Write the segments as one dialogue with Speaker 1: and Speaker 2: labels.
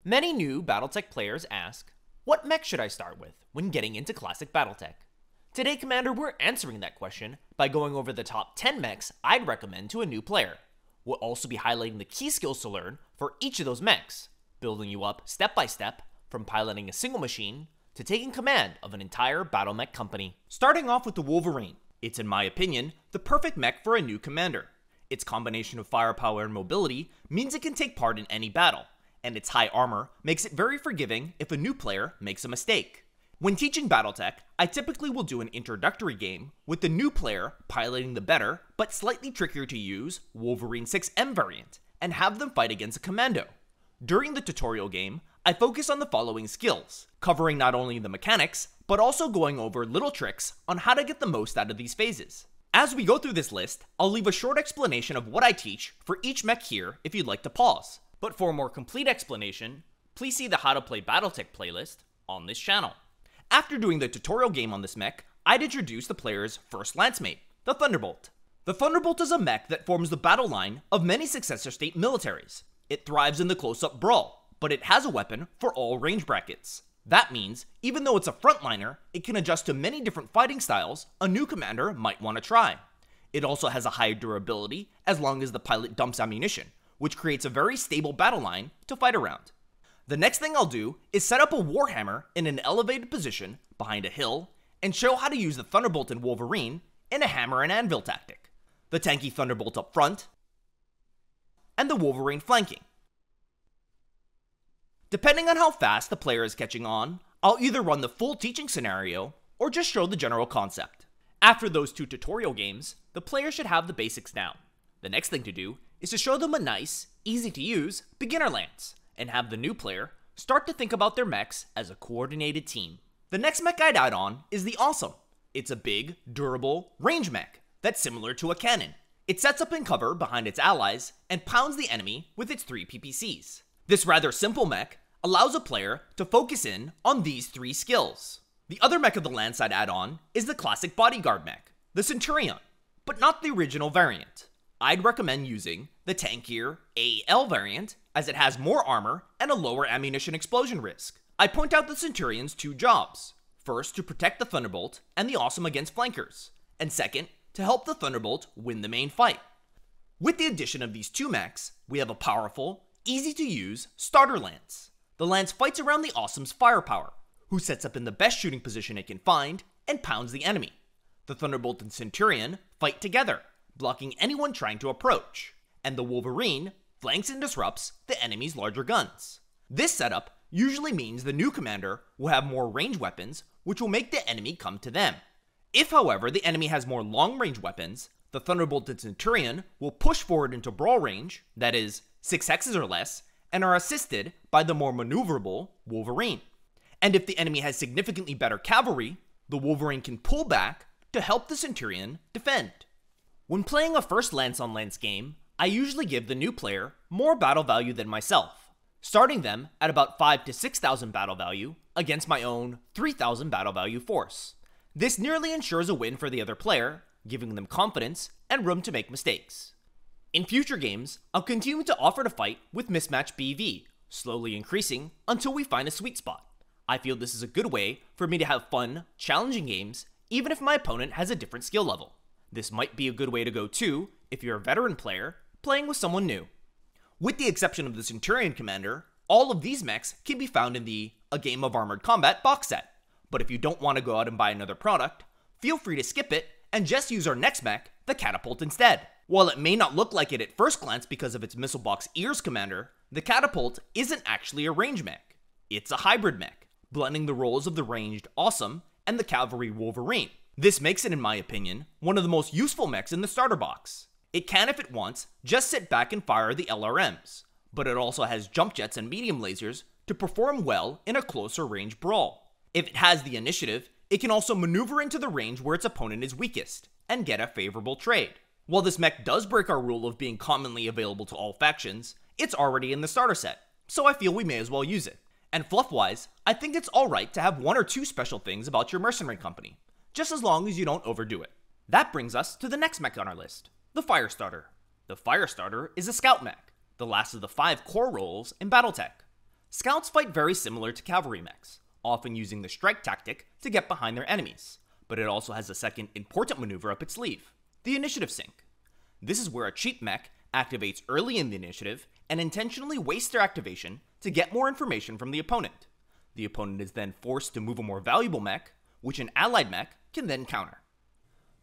Speaker 1: Many new Battletech players ask, what mech should I start with when getting into classic Battletech? Today, Commander, we're answering that question by going over the top 10 mechs I'd recommend to a new player. We'll also be highlighting the key skills to learn for each of those mechs, building you up step by step from piloting a single machine to taking command of an entire battle mech company. Starting off with the Wolverine. It's, in my opinion, the perfect mech for a new commander. Its combination of firepower and mobility means it can take part in any battle, and its high armor makes it very forgiving if a new player makes a mistake. When teaching Battletech, I typically will do an introductory game with the new player piloting the better, but slightly trickier to use Wolverine 6M variant, and have them fight against a commando. During the tutorial game, I focus on the following skills, covering not only the mechanics, but also going over little tricks on how to get the most out of these phases. As we go through this list, I'll leave a short explanation of what I teach for each mech here if you'd like to pause. But for a more complete explanation, please see the How to Play Battletech playlist on this channel. After doing the tutorial game on this mech, I'd introduce the player's first lance mate, the Thunderbolt. The Thunderbolt is a mech that forms the battle line of many successor state militaries. It thrives in the close-up brawl, but it has a weapon for all range brackets. That means, even though it's a frontliner, it can adjust to many different fighting styles a new commander might want to try. It also has a high durability as long as the pilot dumps ammunition, which creates a very stable battle line to fight around. The next thing I'll do is set up a Warhammer in an elevated position behind a hill and show how to use the Thunderbolt and Wolverine in a hammer and anvil tactic. The tanky Thunderbolt up front, and the Wolverine flanking. Depending on how fast the player is catching on, I'll either run the full teaching scenario or just show the general concept. After those two tutorial games, the player should have the basics down. The next thing to do is to show them a nice, easy to use beginner lance, and have the new player start to think about their mechs as a coordinated team. The next mech I'd add on is the Awesome. It's a big, durable, range mech that's similar to a cannon. It sets up in cover behind its allies and pounds the enemy with its 3 PPCs. This rather simple mech allows a player to focus in on these 3 skills. The other mech of the lance I'd add on is the classic bodyguard mech, the Centurion, but not the original variant. I'd recommend using the tankier AL variant as it has more armor and a lower ammunition explosion risk. I point out the Centurion's 2 jobs. First, to protect the Thunderbolt and the Awesome against flankers, and second, to help the Thunderbolt win the main fight. With the addition of these 2 mechs, we have a powerful, easy to use starter lance. The lance fights around the Awesome's firepower, who sets up in the best shooting position it can find and pounds the enemy. The Thunderbolt and Centurion fight together, blocking anyone trying to approach, and the Wolverine flanks and disrupts the enemy's larger guns. This setup usually means the new commander will have more range weapons, which will make the enemy come to them. If, however, the enemy has more long-range weapons, the Thunderbolt and Centurion will push forward into brawl range, that is, 6 hexes or less, and are assisted by the more maneuverable Wolverine. And if the enemy has significantly better cavalry, the Wolverine can pull back to help the Centurion defend. When playing a first lance-on-lance game, I usually give the new player more battle value than myself, starting them at about 5,000 to 6,000 battle value against my own 3,000 battle value force. This nearly ensures a win for the other player, giving them confidence and room to make mistakes. In future games, I'll continue to offer to fight with mismatch BV, slowly increasing until we find a sweet spot. I feel this is a good way for me to have fun, challenging games, even if my opponent has a different skill level. This might be a good way to go too if you're a veteran player playing with someone new. With the exception of the Centurion Commander, all of these mechs can be found in the A Game of Armored Combat box set. But if you don't want to go out and buy another product, feel free to skip it and just use our next mech, the Catapult, instead. While it may not look like it at first glance because of its Missile Box Ears commander, the Catapult isn't actually a range mech. It's a hybrid mech, blending the roles of the ranged Awesome and the cavalry Wolverine. This makes it, in my opinion, one of the most useful mechs in the starter box. It can, if it wants, just sit back and fire the LRMs, but it also has jump jets and medium lasers to perform well in a closer range brawl. If it has the initiative, it can also maneuver into the range where its opponent is weakest, and get a favorable trade. While this mech does break our rule of being commonly available to all factions, it's already in the starter set, so I feel we may as well use it. And fluff-wise, I think it's alright to have 1 or 2 special things about your mercenary company, just as long as you don't overdo it. That brings us to the next mech on our list, the Firestarter. The Firestarter is a scout mech, the last of the 5 core roles in Battletech. Scouts fight very similar to cavalry mechs, often using the strike tactic to get behind their enemies, but it also has a second important maneuver up its sleeve, the initiative sync. This is where a cheap mech activates early in the initiative and intentionally wastes their activation to get more information from the opponent. The opponent is then forced to move a more valuable mech, which an allied mech can then counter.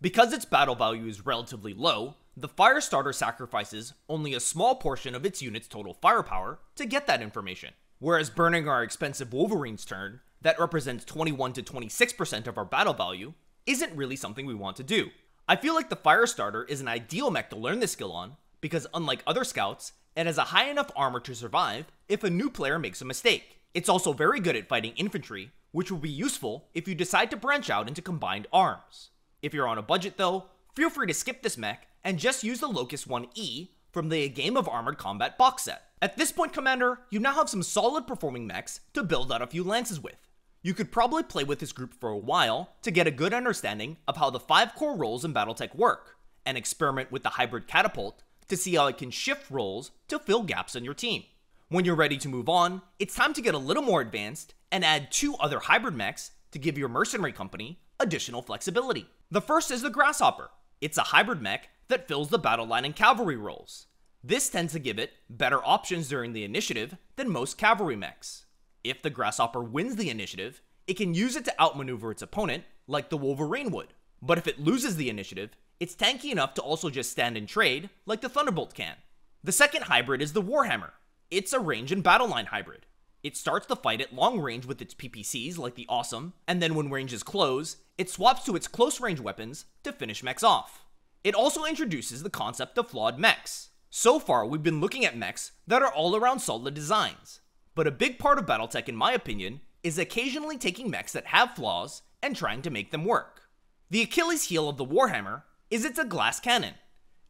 Speaker 1: Because its battle value is relatively low, the Firestarter sacrifices only a small portion of its unit's total firepower to get that information, whereas burning our expensive Wolverine's turn, that represents 21 to 26% of our battle value, isn't really something we want to do. I feel like the Firestarter is an ideal mech to learn this skill on, because unlike other scouts, it has a high enough armor to survive if a new player makes a mistake. It's also very good at fighting infantry, which will be useful if you decide to branch out into combined arms. If you're on a budget though, feel free to skip this mech and just use the Locust 1E from the A Game of Armored Combat box set. At this point, Commander, you now have some solid performing mechs to build out a few lances with. You could probably play with this group for a while to get a good understanding of how the 5 core roles in Battletech work, and experiment with the hybrid catapult to see how it can shift roles to fill gaps in your team. When you're ready to move on, it's time to get a little more advanced and add 2 other hybrid mechs to give your mercenary company additional flexibility. The first is the Grasshopper. It's a hybrid mech that fills the battle line and cavalry roles. This tends to give it better options during the initiative than most cavalry mechs. If the Grasshopper wins the initiative, it can use it to outmaneuver its opponent like the Wolverine would. But if it loses the initiative, it's tanky enough to also just stand and trade like the Thunderbolt can. The second hybrid is the Warhammer. It's a range and battle line hybrid. It starts the fight at long range with its PPCs like the Awesome, and then when ranges close, it swaps to its close range weapons to finish mechs off. It also introduces the concept of flawed mechs. So far, we've been looking at mechs that are all around solid designs. But a big part of Battletech, in my opinion, is occasionally taking mechs that have flaws and trying to make them work. The Achilles heel of the Warhammer is it's a glass cannon.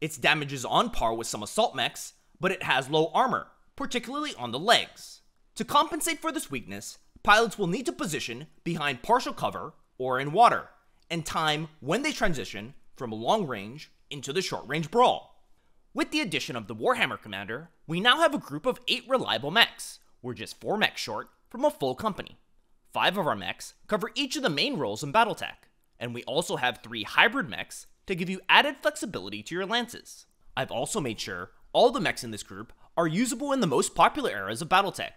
Speaker 1: Its damage is on par with some assault mechs, but it has low armor, particularly on the legs. To compensate for this weakness, pilots will need to position behind partial cover or in water, and time when they transition from long range into the short range brawl. With the addition of the Warhammer Commander, we now have a group of 8 reliable mechs. We're just 4 mechs short from a full company. 5 of our mechs cover each of the main roles in Battletech, and we also have 3 hybrid mechs to give you added flexibility to your lances. I've also made sure all the mechs in this group are usable in the most popular eras of Battletech.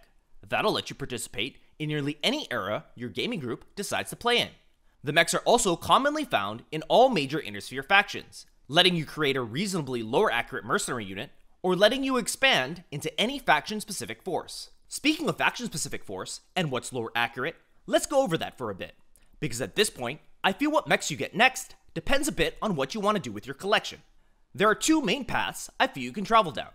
Speaker 1: That'll let you participate in nearly any era your gaming group decides to play in. The mechs are also commonly found in all major Innisphere factions, letting you create a reasonably lower accurate mercenary unit, or letting you expand into any faction-specific force. Speaking of faction-specific force, and what's lower accurate, let's go over that for a bit, because at this point, I feel what mechs you get next depends a bit on what you want to do with your collection. There are 2 main paths I feel you can travel down.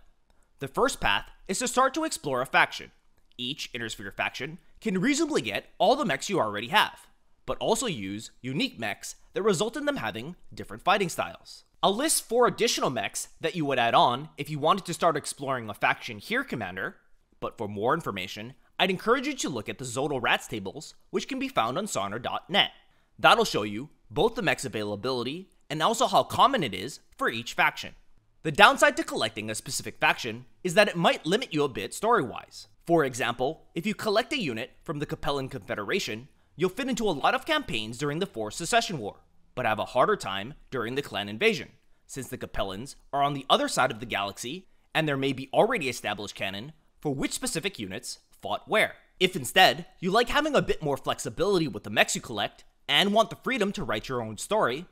Speaker 1: The first path is to start to explore a faction. Each Innisphere faction can reasonably get all the mechs you already have, but also use unique mechs that result in them having different fighting styles. I'll list 4 additional mechs that you would add on if you wanted to start exploring a faction here, Commander, but for more information, I'd encourage you to look at the Zodal Rats tables, which can be found on Sonar.net. That'll show you both the mech's availability and also how common it is for each faction. The downside to collecting a specific faction is that it might limit you a bit story-wise. For example, if you collect a unit from the Capellan Confederation, you'll fit into a lot of campaigns during the Fourth Secession War, but have a harder time during the Clan Invasion, since the Capellans are on the other side of the galaxy, and there may be already established canon for which specific units fought where. If instead, you like having a bit more flexibility with the mechs you collect, and want the freedom to write your own story,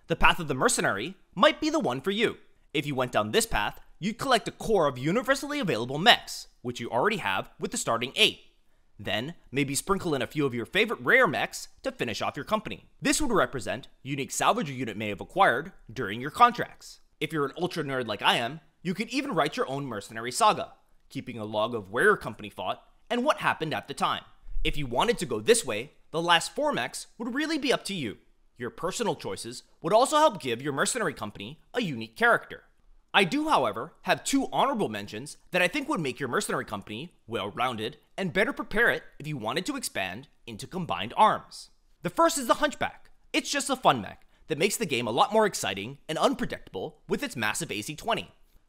Speaker 1: the path of the mercenary might be the one for you. If you went down this path, you'd collect a core of universally available mechs, which you already have with the starting 8. Then, maybe sprinkle in a few of your favorite rare mechs to finish off your company. This would represent unique salvage your unit may have acquired during your contracts. If you're an ultra nerd like I am, you could even write your own mercenary saga, keeping a log of where your company fought and what happened at the time. If you wanted to go this way, the last 4 mechs would really be up to you. Your personal choices would also help give your mercenary company a unique character. I do, however, have 2 honorable mentions that I think would make your mercenary company well-rounded and better prepare it if you wanted to expand into combined arms. The first is the Hunchback. It's just a fun mech that makes the game a lot more exciting and unpredictable with its massive AC-20.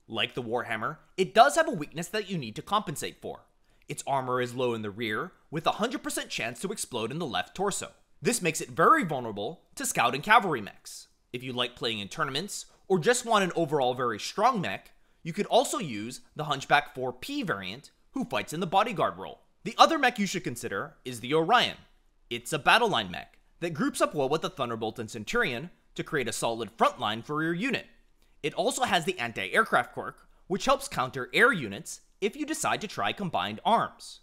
Speaker 1: Like the Warhammer, it does have a weakness that you need to compensate for. Its armor is low in the rear, with a 100% chance to explode in the left torso. This makes it very vulnerable to scout and cavalry mechs. If you like playing in tournaments, or just want an overall very strong mech, you could also use the Hunchback 4P variant, who fights in the bodyguard role. The other mech you should consider is the Orion. It's a battle line mech that groups up well with the Thunderbolt and Centurion to create a solid front line for your unit. It also has the anti-aircraft quirk, which helps counter air units if you decide to try combined arms.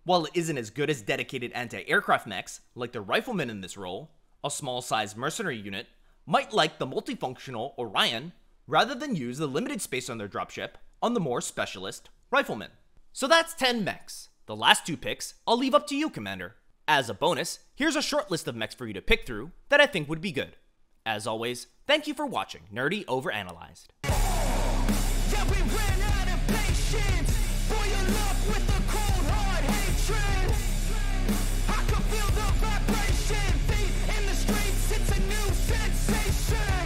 Speaker 1: While it isn't as good as dedicated anti-aircraft mechs like the Rifleman in this role, a small-sized mercenary unit might like the multifunctional Orion rather than use the limited space on their dropship on the more specialist Rifleman. So that's 10 mechs. The last 2 picks I'll leave up to you, Commander. As a bonus, here's a short list of mechs for you to pick through that I think would be good. As always, thank you for watching Nerdy Overanalyzed.
Speaker 2: Yeah, we ran out of patience for your love with the